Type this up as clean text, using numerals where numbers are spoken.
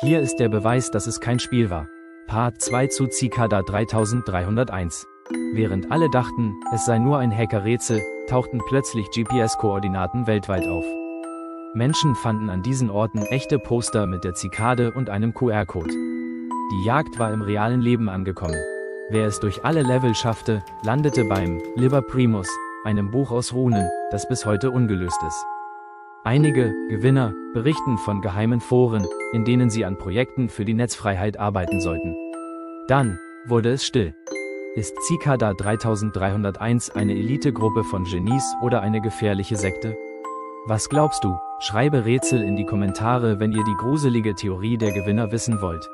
Hier ist der Beweis, dass es kein Spiel war. Part 2 zu Cicada 3301. Während alle dachten, es sei nur ein Hackerrätsel, tauchten plötzlich GPS-Koordinaten weltweit auf. Menschen fanden an diesen Orten echte Poster mit der Zikade und einem QR-Code. Die Jagd war im realen Leben angekommen. Wer es durch alle Level schaffte, landete beim Liber Primus, einem Buch aus Runen, das bis heute ungelöst ist. Einige Gewinner berichten von geheimen Foren, in denen sie an Projekten für die Netzfreiheit arbeiten sollten. Dann wurde es still. Ist Cicada 3301 eine Elitegruppe von Genies oder eine gefährliche Sekte? Was glaubst du? Schreibe Rätsel in die Kommentare, wenn ihr die gruselige Theorie der Gewinner wissen wollt.